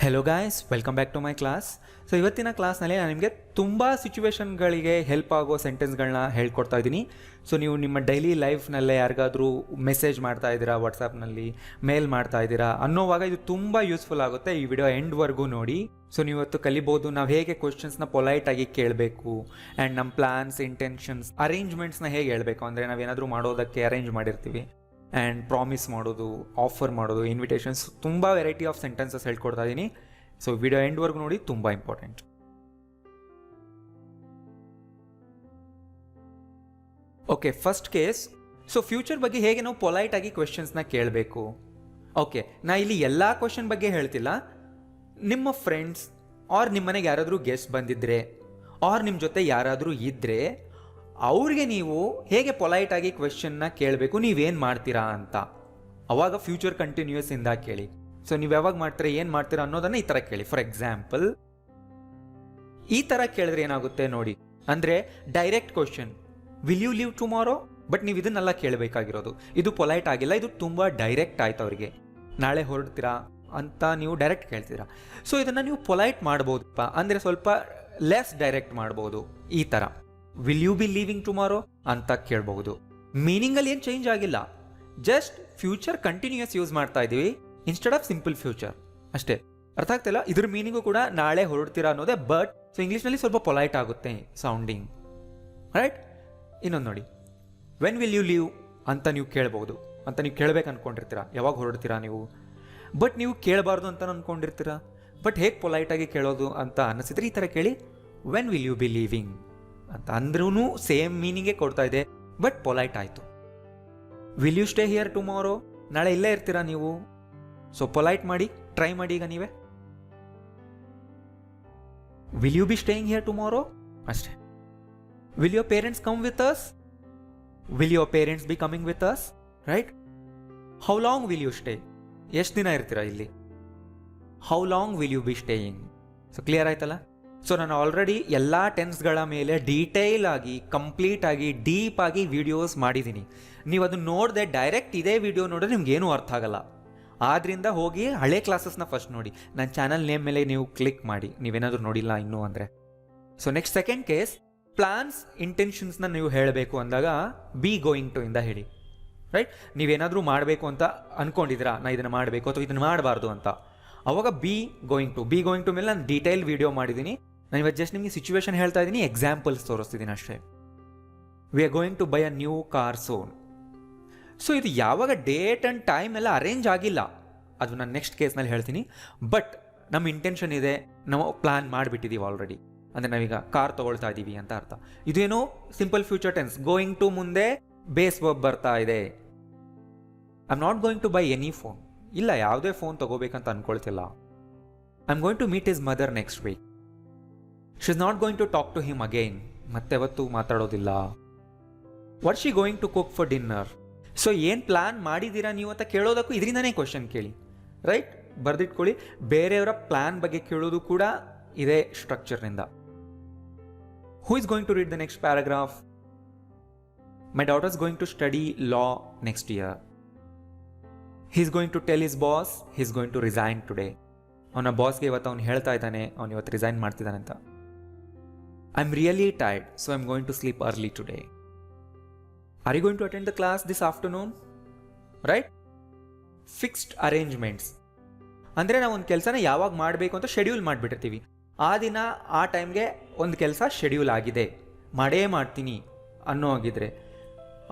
Hello guys, welcome back to my class. So ಇವತ್ತಿನ ಕ್ಲಾಸ್ನಲ್ಲಿ ನಾನು ನಿಮಗೆ ತುಂಬ ಸಿಚುವೇಶನ್ಗಳಿಗೆ ಹೆಲ್ಪ್ ಆಗೋ ಸೆಂಟೆನ್ಸ್ಗಳನ್ನ ಹೇಳ್ಕೊಡ್ತಾ ಇದ್ದೀನಿ. ಸೊ ನೀವು ನಿಮ್ಮ ಡೈಲಿ ಲೈಫ್ನಲ್ಲೇ ಯಾರಿಗಾದರೂ ಮೆಸೇಜ್ ಮಾಡ್ತಾ ಇದ್ದೀರಾ, ವಾಟ್ಸಪ್ನಲ್ಲಿ ಮೇಲ್ ಮಾಡ್ತಾ ಇದ್ದೀರಾ ಅನ್ನೋವಾಗ ಇದು ತುಂಬ ಯೂಸ್ಫುಲ್ ಆಗುತ್ತೆ. ಈ ವಿಡಿಯೋ ಎಂಡ್ವರೆಗೂ ನೋಡಿ. ಸೊ ನೀವು ಇವತ್ತು ಕಲಿಬೋದು ನಾವು ಹೇಗೆ ಕ್ವಶನ್ಸ್ನ ಪೊಲೈಟಾಗಿ ಕೇಳಬೇಕು ಆ್ಯಂಡ್ ನಮ್ಮ ಪ್ಲ್ಯಾನ್ಸ್, ಇಂಟೆನ್ಷನ್ಸ್, ಅರೇಂಜ್ಮೆಂಟ್ಸ್ನ ಹೇಗೆ ಹೇಳಬೇಕು. ಅಂದರೆ ನಾವೇನಾದರೂ ಮಾಡೋದಕ್ಕೆ ಅರೇಂಜ್ ಮಾಡಿರ್ತೀವಿ ಆ್ಯಂಡ್ ಪ್ರಾಮಿಸ್ ಮಾಡೋದು, ಆಫರ್ ಮಾಡೋದು, ಇನ್ವಿಟೇಷನ್ಸ್, ತುಂಬ ವೆರೈಟಿ ಆಫ್ ಸೆಂಟೆನ್ಸಸ್ ಹೇಳ್ಕೊಡ್ತಾ ಇದ್ದೀನಿ. ಸೊ ವಿಡಿಯೋ ಎಂಡ್ವರೆಗೂ ನೋಡಿ, ತುಂಬ important. Okay, first case. So future ಬಗ್ಗೆ ಹೇಗೆ ನಾವು ಪೊಲೈಟಾಗಿ ಕ್ವೆಶನ್ಸ್ನ ಕೇಳಬೇಕು. ಓಕೆ, ನಾ ಇಲ್ಲಿ ಎಲ್ಲ ಕ್ವೆಶನ್ ಬಗ್ಗೆ ಹೇಳ್ತಿಲ್ಲ. ನಿಮ್ಮ ಫ್ರೆಂಡ್ಸ್ ಆರ್ ನಿಮ್ಮ ಮನೆಗೆ ಯಾರಾದರೂ ಗೆಸ್ಟ್ ಬಂದಿದ್ರೆ ಆರ್ ನಿಮ್ಮ ಜೊತೆ ಯಾರಾದರೂ ಇದ್ದರೆ ಅವ್ರಿಗೆ ನೀವು ಹೇಗೆ ಪೊಲೈಟಾಗಿ ಕ್ವೆಶನ್ನ ಕೇಳಬೇಕು, ನೀವೇನು ಮಾಡ್ತೀರಾ ಅಂತ. ಅವಾಗ ಫ್ಯೂಚರ್ ಕಂಟಿನ್ಯೂಸ್ ಇಂದ ಕೇಳಿ. ಸೊ ನೀವು ಯಾವಾಗ ಮಾಡ್ತೀರಾ, ಏನು ಮಾಡ್ತೀರಾ ಅನ್ನೋದನ್ನ ಈ ಥರ ಕೇಳಿ. ಫಾರ್ ಎಕ್ಸಾಂಪಲ್, ಈ ಥರ ಕೇಳಿದ್ರೆ ಏನಾಗುತ್ತೆ ನೋಡಿ. ಅಂದರೆ direct question, will you leave tomorrow? But ನೀವು ಇದನ್ನೆಲ್ಲ ಕೇಳಬೇಕಾಗಿರೋದು. ಇದು ಪೊಲೈಟ್ ಆಗಿಲ್ಲ, ಇದು ತುಂಬ ಡೈರೆಕ್ಟ್ ಆಯ್ತು ಅವ್ರಿಗೆ. ನಾಳೆ ಹೊರಡ್ತೀರಾ ಅಂತ ನೀವು ಡೈರೆಕ್ಟ್ ಕೇಳ್ತೀರಾ. ಸೊ ಇದನ್ನು ನೀವು ಪೊಲೈಟ್ ಮಾಡ್ಬೋದಪ್ಪ, ಅಂದರೆ ಸ್ವಲ್ಪ ಲೆಸ್ ಡೈರೆಕ್ಟ್ ಮಾಡ್ಬೋದು. ಈ ಥರ will you be leaving tomorrow ಅಂತ ಕೇಳಬಹುದು. ಮೀನಿಂಗಲ್ಲಿ ಏನು ಚೇಂಜ್ ಆಗಿಲ್ಲ, ಜಸ್ಟ್ ಫ್ಯೂಚರ್ ಕಂಟಿನ್ಯೂಯಸ್ ಯೂಸ್ ಮಾಡ್ತಾ ಇದ್ದೀವಿ ಇನ್ಸ್ಟೆಡ್ ಆಫ್ ಸಿಂಪಲ್ ಫ್ಯೂಚರ್ ಅಷ್ಟೇ. ಅರ್ಥ ಆಗ್ತಿಲ್ಲ? ಇದ್ರ ಮೀನಿಂಗು ಕೂಡ ನಾಳೆ ಹೊರಡ್ತೀರಾ ಅನ್ನೋದೇ, ಬಟ್ ಸೊ ಇಂಗ್ಲೀಷ್ನಲ್ಲಿ ಸ್ವಲ್ಪ ಪೊಲೈಟ್ ಆಗುತ್ತೆ ಸೌಂಡಿಂಗ್, ರೈಟ್? ಇನ್ನೊಂದು ನೋಡಿ, ವೆನ್ ವಿಲ್ ಯು ಲೀವ್ ಅಂತ ನೀವು ಕೇಳ್ಬೋದು. ಅಂತ ನೀವು ಕೇಳಬೇಕು ಅಂದ್ಕೊಂಡಿರ್ತೀರಾ, ಯಾವಾಗ ಹೊರಡ್ತೀರಾ ನೀವು. ಬಟ್ ನೀವು ಕೇಳಬಾರ್ದು ಅಂತ ಅಂದ್ಕೊಂಡಿರ್ತೀರಾ. ಬಟ್ ಹೇಗೆ ಪೊಲೈಟಾಗಿ ಕೇಳೋದು ಅಂತ ಅನ್ನಿಸಿದ್ರೆ ಈ ಥರ ಕೇಳಿ, when will you be leaving ಅಂತ. ಅಂದ್ರೂ ಸೇಮ್ ಮೀನಿಂಗೇ ಕೊಡ್ತಾ ಇದೆ, ಬಟ್ ಪೊಲೈಟ್ ಆಯಿತು. Will you stay here tomorrow? ನಾಳೆ ಇಲ್ಲೇ ಇರ್ತೀರಾ ನೀವು. ಸೊ ಪೊಲೈಟ್ ಮಾಡಿ, ಟ್ರೈ ಮಾಡಿ ಈಗ ನೀವೇ. Will you be staying here tomorrow ಅಷ್ಟೇ. Will your parents come with us? Will your parents be coming with us, right? How long will you stay? ಎಷ್ಟು ದಿನ ಇರ್ತೀರಾ ಇಲ್ಲಿ? How long will you be staying? So clear ಆಯ್ತಲ್ಲ? So ನಾನು already ಎಲ್ಲ ಟೆನ್ಸ್ಗಳ ಮೇಲೆ ಡೀಟೇಲ್ ಆಗಿ, ಕಂಪ್ಲೀಟ್ ಆಗಿ, ಡೀಪ್ ಆಗಿ ವಿಡಿಯೋಸ್ ಮಾಡಿದ್ದೀನಿ. ನೀವು ಅದನ್ನು ನೋಡಿದೆ ಡೈರೆಕ್ಟ್ ಇದೇ ವಿಡಿಯೋ ನೋಡಿದ್ರೆ ನಿಮ್ಗೇನೂ ಅರ್ಥ ಆಗಲ್ಲ. ಆದ್ದರಿಂದ ಹೋಗಿ ಹಳೆ ಕ್ಲಾಸಸ್ನ ಫಸ್ಟ್ ನೋಡಿ. ನನ್ನ ಚಾನಲ್ ನೇಮ್ ಮೇಲೆ ನೀವು ಕ್ಲಿಕ್ ಮಾಡಿ, ನೀವೇನಾದರೂ ನೋಡಿಲ್ಲ ಇನ್ನೂ ಅಂದರೆ. So next second case, plans, ಇಂಟೆನ್ಷನ್ಸ್ನ ನೀವು ಹೇಳಬೇಕು ಅಂದಾಗ ಬಿ ಗೋಯಿಂಗ್ ಟು ಇಂದ ಹೇಳಿ, ರೈಟ್? ನೀವೇನಾದರೂ ಮಾಡಬೇಕು ಅಂತ ಅಂದ್ಕೊಂಡಿದ್ದೀರಾ, ನಾ ಇದನ್ನು ಮಾಡಬೇಕು ಅಥವಾ ಇದನ್ನು ಮಾಡಬಾರ್ದು ಅಂತ. ಅವಾಗ ಬಿ ಗೋಯಿಂಗ್ ಟು ಮೇಲೆ ನಾನು ಡೀಟೇಲ್ ವಿಡಿಯೋ ಮಾಡಿದ್ದೀನಿ. ನಾನು ಇವತ್ತು ಜಸ್ಟ್ ನಿಮಗೆ ಸಿಚುವೇಶನ್ ಹೇಳ್ತಾ ಇದ್ದೀನಿ, ಎಕ್ಸಾಂಪಲ್ಸ್ ತೋರಿಸ್ತಿದ್ದೀನಿ ಅಷ್ಟೇ. We are going to buy a new car soon. So ಇದು ಯಾವಾಗ ಡೇಟ್ ಆ್ಯಂಡ್ ಟೈಮ್ ಎಲ್ಲ ಅರೇಂಜ್ ಆಗಿಲ್ಲ, ಅದು ನಾನು ನೆಕ್ಸ್ಟ್ ಕೇಸ್ನಲ್ಲಿ ಹೇಳ್ತೀನಿ. ಬಟ್ ನಮ್ಮ ಇಂಟೆನ್ಷನ್ ಇದೆ, ನಾವು ಪ್ಲಾನ್ ಮಾಡಿಬಿಟ್ಟಿದ್ದೀವಿ ಆಲ್ರೆಡಿ. ಅಂದರೆ ನಾವೀಗ ಕಾರ್ ತೊಗೊಳ್ತಾ ಇದ್ದೀವಿ ಅಂತ ಅರ್ಥ. ಇದೇನು simple future tense. Going to ಮುಂದೆ ಬೇಸ್ ವರ್ಬ್ ಬರ್ತಾ ಇದೆ. I am not going to buy any phone. ಇಲ್ಲ, ಯಾವುದೇ ಫೋನ್ ತೊಗೋಬೇಕಂತ ಅಂದ್ಕೊಳ್ತಿಲ್ಲ. I am going to meet his mother next week. She is not going to talk to him again. ಮತ್ತೆ ಯಾವತ್ತೂ ಮಾತಾಡೋದಿಲ್ಲ. What she going to cook for dinner? So ಏನು plan ಮಾಡಿದ್ದೀರಾ ನೀವು ಅಂತ ಕೇಳೋದಕ್ಕೂ ಇದರಿಂದನೇ ಕ್ವಶನ್ ಕೇಳಿ, ರೈಟ್? ಬರೆದಿಟ್ಕೊಳ್ಳಿ. ಬೇರೆಯವರ ಪ್ಲಾನ್ ಬಗ್ಗೆ ಕೇಳೋದು ಕೂಡ ಇದೇ ಸ್ಟ್ರಕ್ಚರ್ನಿಂದ. Who is going to read the next paragraph? My daughter is going to study law next year. He is going to tell his boss he is going to resign today. ಅವನ ಬಾಸ್ಗೆ ಇವತ್ತು ಅವ್ನು ಹೇಳ್ತಾ ಇದ್ದಾನೆ ಅವನು ಇವತ್ತು ರಿಸೈನ್ ಮಾಡ್ತಿದ್ದಾನೆ ಅಂತ. I am really tired, so I am going to sleep early today. Are you going to attend the class this afternoon? Right? Fixed arrangements ಅಂದರೆ ನಾವು ಒಂದು ಕೆಲಸನ ಯಾವಾಗ ಮಾಡಬೇಕು ಅಂತ ಶೆಡ್ಯೂಲ್ ಮಾಡಿಬಿಟ್ಟಿರ್ತೀವಿ. ಆ ದಿನ ಆ ಟೈಮ್ಗೆ ಒಂದು ಕೆಲಸ ಶೆಡ್ಯೂಲ್ ಆಗಿದೆ, ಮಾಡೇ ಮಾಡ್ತೀನಿ ಅನ್ನೋ ಆಗಿದ್ರೆ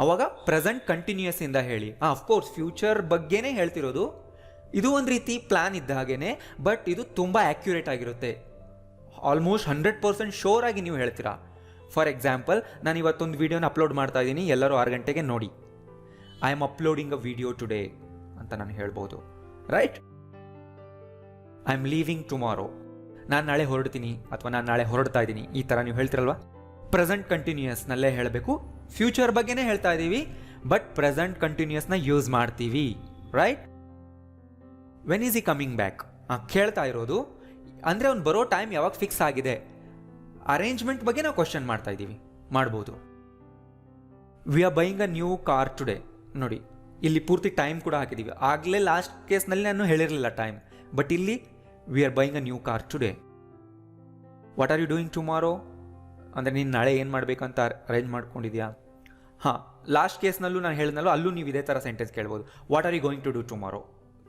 ಅವಾಗ ಪ್ರೆಸೆಂಟ್ ಕಂಟಿನ್ಯೂಯಸ್ ಇಂದ ಹೇಳಿ. ಅಫ್ಕೋರ್ಸ್ ಫ್ಯೂಚರ್ ಬಗ್ಗೆನೇ ಹೇಳ್ತಿರೋದು. ಇದು ಒಂದು ರೀತಿ ಪ್ಲಾನ್ ಇದ್ದ ಹಾಗೇನೆ, ಬಟ್ ಇದು ತುಂಬ ಆ್ಯಕ್ಯುರೇಟ್ ಆಗಿರುತ್ತೆ. ಆಲ್ಮೋಸ್ಟ್ 100% ಶೋರ್ ಆಗಿ ನೀವು ಹೇಳ್ತೀರಾ. ಫಾರ್ ಎಕ್ಸಾಂಪಲ್, ನಾನು ಇವತ್ತೊಂದು ವೀಡಿಯೋನ ಅಪ್ಲೋಡ್ ಮಾಡ್ತಾ ಇದ್ದೀನಿ, ಎಲ್ಲರೂ 6 ಗಂಟೆಗೆ ನೋಡಿ. I am uploading a video today ಅಂತ ನಾನು ಹೇಳ್ಬೋದು, right? I am leaving tomorrow. ನಾನು ನಾಳೆ ಹೊರಡ್ತೀನಿ ಅಥವಾ ನಾನು ನಾಳೆ ಹೊರಡ್ತಾ ಇದ್ದೀನಿ, ಈ ಥರ ನೀವು ಹೇಳ್ತಿರಲ್ವಾ? ಪ್ರೆಸೆಂಟ್ ಕಂಟಿನ್ಯೂಯಸ್ನಲ್ಲೇ ಹೇಳಬೇಕು. ಫ್ಯೂಚರ್ ಬಗ್ಗೆನೇ ಹೇಳ್ತಾ ಇದ್ದೀವಿ, ಬಟ್ ಪ್ರೆಸೆಂಟ್ ಕಂಟಿನ್ಯೂಯಸ್ನ ಯೂಸ್ ಮಾಡ್ತೀವಿ, ರೈಟ್? ವೆನ್ ಈಸ್ ಈ ಕಮಿಂಗ್ ಬ್ಯಾಕ್ ಕೇಳ್ತಾ ಇರೋದು. ಅಂದರೆ ಅವ್ನು ಬರೋ ಟೈಮ್ ಯಾವಾಗ ಫಿಕ್ಸ್ ಆಗಿದೆ. ಅರೇಂಜ್ಮೆಂಟ್ ಬಗ್ಗೆ ನಾವು ಕ್ವಶನ್ ಮಾಡ್ತಾ ಇದ್ದೀವಿ, ಮಾಡ್ಬೋದು. V are buying a new car today. ನೋಡಿ, ಇಲ್ಲಿ ಪೂರ್ತಿ ಟೈಮ್ ಕೂಡ ಹಾಕಿದ್ದೀವಿ. ಆಗಲೇ ಲಾಸ್ಟ್ ಕೇಸ್ನಲ್ಲಿ ನಾನು ಹೇಳಿರಲಿಲ್ಲ ಟೈಮ್, ಬಟ್ ಇಲ್ಲಿ we are buying a new car today. What are you doing tomorrow? ಅಂದರೆ ನೀನು ನಾಳೆ ಏನು ಮಾಡಬೇಕಂತ ಅರೇಂಜ್ ಮಾಡ್ಕೊಂಡಿದ್ಯಾ? ಹಾಂ, ಲಾಸ್ಟ್ ಕೇಸ್ನಲ್ಲೂ ನಾನು ಹೇಳಿದ್ನಲ್ಲೂ ಅಲ್ಲೂ ನೀವು ಇದೇ ಥರ ಸೆಂಟೆನ್ಸ್ ಕೇಳ್ಬೋದು. What are you going to do tomorrow?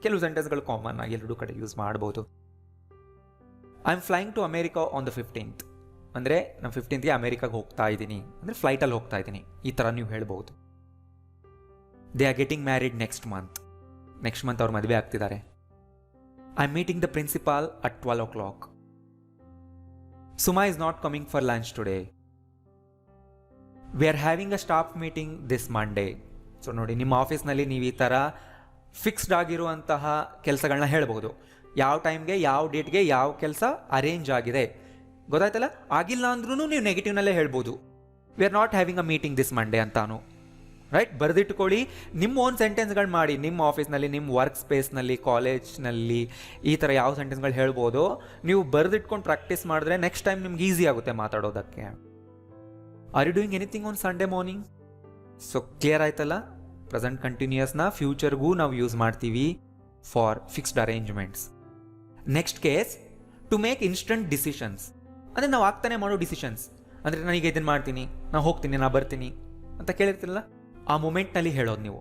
ಕೆಲವು ಸೆಂಟೆನ್ಸ್ಗಳು ಕಾಮನ್ ಆಗಿ ಎರಡೂ ಕಡೆ ಯೂಸ್ ಮಾಡ್ಬೋದು. I am flying to America on the 15th. ಅಂದರೆ ನಾನು 15th ಅಮೇರಿಕಾಗೆ ಹೋಗ್ತಾ ಇದ್ದೀನಿ, ಅಂದರೆ ಫ್ಲೈಟಲ್ಲಿ ಹೋಗ್ತಾ ಇದ್ದೀನಿ, ಈ ಥರ ನೀವು ಹೇಳ್ಬೋದು. They are getting married next month. Next month ಅವ್ರು ಮದುವೆ ಆಗ್ತಿದ್ದಾರೆ. I am meeting the principal at 12 o'clock. Suma is not coming for lunch today. We are having a staff meeting this Monday. So ನೋಡಿ, ನಿಮ್ಮ ಆಫೀಸ್ನಲ್ಲಿ ನೀವು ಈ ಥರ ಫಿಕ್ಸ್ಡ್ ಆಗಿರುವಂತಹ ಕೆಲಸಗಳನ್ನ ಹೇಳ್ಬೋದು. ಯಾವ ಟೈಮ್ಗೆ, ಯಾವ ಡೇಟ್ಗೆ ಯಾವ ಕೆಲಸ ಅರೇಂಜ್ ಆಗಿದೆ, ಗೊತ್ತಾಯ್ತಲ್ಲ? ಆಗಿಲ್ಲ ಅಂದ್ರೂ ನೀವು ನೆಗೆಟಿವ್ನಲ್ಲೇ ಹೇಳ್ಬೋದು. We are not having a meeting this Monday ಅಂತಾನು, ರೈಟ್? ಬರೆದಿಟ್ಕೊಳ್ಳಿ, ನಿಮ್ಮ ಓನ್ ಸೆಂಟೆನ್ಸ್ಗಳು ಮಾಡಿ. ನಿಮ್ಮ ಆಫೀಸ್ನಲ್ಲಿ, ನಿಮ್ಮ ವರ್ಕ್ ಸ್ಪೇಸ್ನಲ್ಲಿ, ಕಾಲೇಜ್ನಲ್ಲಿ ಈ ಥರ ಯಾವ ಸೆಂಟೆನ್ಸ್ಗಳು ಹೇಳ್ಬೋದು ನೀವು ಬರೆದಿಟ್ಕೊಂಡು ಪ್ರಾಕ್ಟೀಸ್ ಮಾಡಿದ್ರೆ ನೆಕ್ಸ್ಟ್ ಟೈಮ್ ನಿಮ್ಗೆ ಈಸಿ ಆಗುತ್ತೆ ಮಾತಾಡೋದಕ್ಕೆ. Are you doing anything on Sunday morning? So clear ಆಯ್ತಲ್ಲ? ಪ್ರೆಸೆಂಟ್ ಕಂಟಿನ್ಯೂಯಸ್ನ ಫ್ಯೂಚರ್ಗೂ ನಾವು ಯೂಸ್ ಮಾಡ್ತೀವಿ for fixed arrangements. Next case, to make instant decisions. ಅಂದರೆ ನಾವು ಆಗ್ತಾನೆ ಮಾಡೋ ಡಿಸಿಷನ್ಸ್. ಅಂದರೆ ನಾನೀಗ ಇದನ್ನು ಮಾಡ್ತೀನಿ, ನಾನು ಹೋಗ್ತೀನಿ, ನಾನು ಬರ್ತೀನಿ ಅಂತ ಕೇಳಿರ್ತೀನಲ್ಲ, ಆ ಮೂಮೆಂಟ್ನಲ್ಲಿ ಹೇಳೋದು ನೀವು.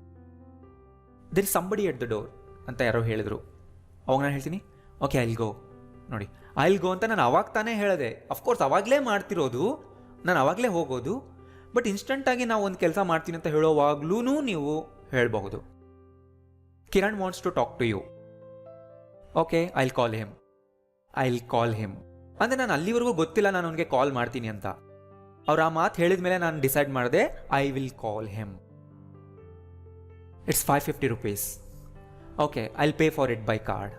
There is somebody at the door ಅಂತ ಯಾರೋ ಹೇಳಿದ್ರು, ಅವಾಗ ನಾನು ಹೇಳ್ತೀನಿ ಓಕೆ ಐ ವಿಲ್ ಗೋ. ನೋಡಿ, ಐ ವಿಲ್ ಗೋ ಅಂತ ನಾನು ಅವಾಗ ತಾನೇ ಹೇಳಿದೆ. ಅಫ್ಕೋರ್ಸ್ ಅವಾಗಲೇ ಮಾಡ್ತಿರೋದು, ನಾನು ಅವಾಗಲೇ ಹೋಗೋದು. ಬಟ್ ಇನ್ಸ್ಟಂಟಾಗಿ ನಾವು ಒಂದು ಕೆಲಸ ಮಾಡ್ತೀನಿ ಅಂತ ಹೇಳೋವಾಗ್ಲೂ ನೀವು ಹೇಳಬಹುದು. Kiran wants to talk to you. Okay, I will call him. I will call him ಅಂದರೆ ನಾನು ಅಲ್ಲಿವರೆಗೂ ಗೊತ್ತಿಲ್ಲ ನಾನು ಅವನಿಗೆ ಕಾಲ್ ಮಾಡ್ತೀನಿ ಅಂತ. ಅವ್ರು ಆ ಮಾತು ಹೇಳಿದ ಮೇಲೆ ನಾನು ಡಿಸೈಡ್ ಮಾಡಿದೆ I will call him. It's 550 rupees. Okay, I will pay for it by card.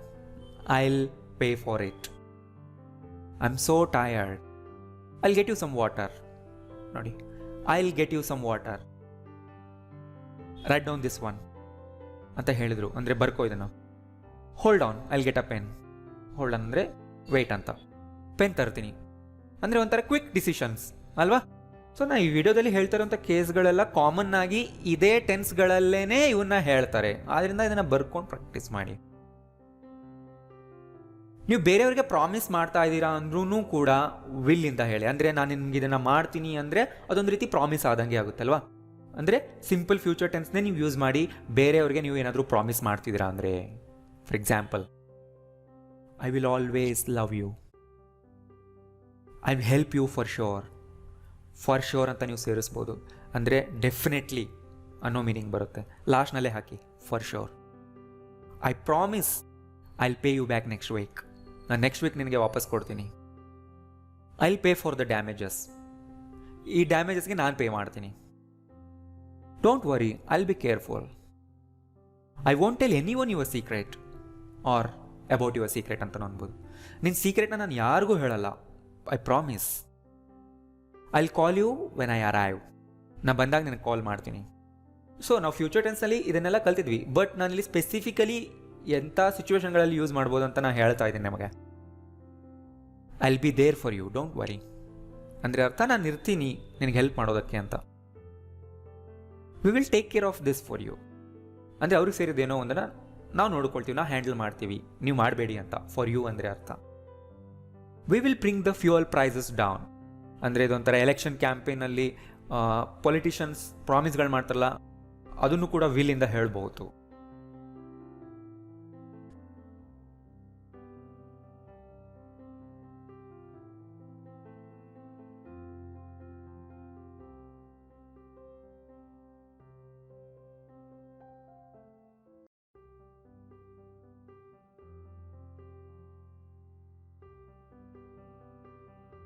I will pay for it. I am so tired. I will get you some water. ನೋಡಿ, I will get you some water. Write down this one ಅಂತ ಹೇಳಿದರು, ಅಂದರೆ ಬರ್ಕೋ ಇದನ್ನು. Hold on, I will get a pen. Hold on ಅಂದರೆ wait ಅಂತ. Pen ತರ್ತೀನಿ ಅಂದರೆ ಒಂಥರ ಕ್ವಿಕ್ ಡಿಸಿಷನ್ಸ್ ಅಲ್ವಾ? ಸೊ ನಾನು ಈ ವಿಡಿಯೋದಲ್ಲಿ ಹೇಳ್ತಾ ಇರೋಂಥ ಕೇಸ್ಗಳೆಲ್ಲ ಕಾಮನ್ ಆಗಿ ಇದೇ ಟೆನ್ಸ್ಗಳಲ್ಲೇ ಇವನ್ನ ಹೇಳ್ತಾರೆ. ಆದ್ದರಿಂದ ಇದನ್ನು ಬರ್ಕೊಂಡು ಪ್ರಾಕ್ಟೀಸ್ ಮಾಡಿ. ನೀವು ಬೇರೆಯವ್ರಿಗೆ ಪ್ರಾಮಿಸ್ ಮಾಡ್ತಾ ಇದ್ದೀರಾ ಅಂದ್ರೂ ಕೂಡ ವಿಲ್ ಇಂದ ಹೇಳಿ. ಅಂದರೆ ನಾನು ನಿಮ್ಗೆ ಇದನ್ನು ಮಾಡ್ತೀನಿ ಅಂದರೆ ಅದೊಂದು ರೀತಿ ಪ್ರಾಮಿಸ್ ಆದಂಗೆ ಆಗುತ್ತಲ್ವಾ? ಅಂದರೆ ಸಿಂಪಲ್ ಫ್ಯೂಚರ್ ಟೆನ್ಸ್ನೇ ನೀವು ಯೂಸ್ ಮಾಡಿ ಬೇರೆಯವ್ರಿಗೆ ನೀವು ಏನಾದರೂ ಪ್ರಾಮಿಸ್ ಮಾಡ್ತಿದ್ದೀರಾ ಅಂದರೆ, for example, I will always love you. I will help you for sure. For sure ಅಂತ ನೀವು ಸೇರಿಸ್ಬೋದು. ಅಂದರೆ ಡೆಫಿನೆಟ್ಲಿ ಅನ್ನೋ ಮೀನಿಂಗ್ ಬರುತ್ತೆ. ಲಾಸ್ಟ್ನಲ್ಲೇ ಹಾಕಿ for sure. I promise I will pay you back next week. ನಾನು ನೆಕ್ಸ್ಟ್ ವೀಕ್ ನಿನಗೆ ವಾಪಸ್ ಕೊಡ್ತೀನಿ. I will pay for the damages. ಈ ಡ್ಯಾಮೇಜಸ್ಗೆ ನಾನು ಪೇ ಮಾಡ್ತೀನಿ. Don't worry, I will be careful. I won't tell anyone your secret R about your secret ಅಂತ ಅನ್ಬೋದು. ನಿನ್ನ ಸೀಕ್ರೆಟ್ನ ನಾನು ಯಾರಿಗೂ ಹೇಳಲ್ಲ. I promise. I will call you when I arrive. ನಾನು ಬಂದಾಗ ನಿನಗೆ ಕಾಲ್ ಮಾಡ್ತೀನಿ. ಸೊ ನಾವು ಫ್ಯೂಚರ್ ಟೆನ್ಸ್ನಲ್ಲಿ ಇದನ್ನೆಲ್ಲ ಕಲ್ತಿದ್ವಿ. ಬಟ್ ನಾನಿಲ್ಲಿ ಸ್ಪೆಸಿಫಿಕಲಿ ಎಂಥ ಸಿಚುವೇಶನ್ಗಳಲ್ಲಿ ಯೂಸ್ ಮಾಡ್ಬೋದು ಅಂತ ನಾನು ಹೇಳ್ತಾ ಇದ್ದೀನಿ ನಿಮಗೆ. I will be there for you, don't worry. ಅಂದರೆ ಅರ್ಥ, ನಾನು ಇರ್ತೀನಿ ನಿನಗೆ ಹೆಲ್ಪ್ ಮಾಡೋದಕ್ಕೆ ಅಂತ. We will take care of this for you. ಅಂದರೆ ಅವ್ರಿಗೆ ಸೇರಿದ್ದೇನೋ ಒಂದನ್ನು ನಾವು ನೋಡ್ಕೊಳ್ತೀವಿ, ನಾವು ಹ್ಯಾಂಡಲ್ ಮಾಡ್ತೀವಿ, ನೀವು ಮಾಡಬೇಡಿ ಅಂತ. ಫಾರ್ ಯು ಅಂದರೆ ಅರ್ಥ. We will bring the fuel prices down. ಅಂದರೆ ಇದೊಂಥರ ಎಲೆಕ್ಷನ್ ಕ್ಯಾಂಪೇನಲ್ಲಿ ಪೊಲಿಟಿಷನ್ಸ್ ಪ್ರಾಮಿಸ್ಗಳು ಮಾಡ್ತಾರಲ್ಲ, ಅದನ್ನು ಕೂಡ ವಿಲ್ ಇಂದ ಹೇಳ್ಬೋದು.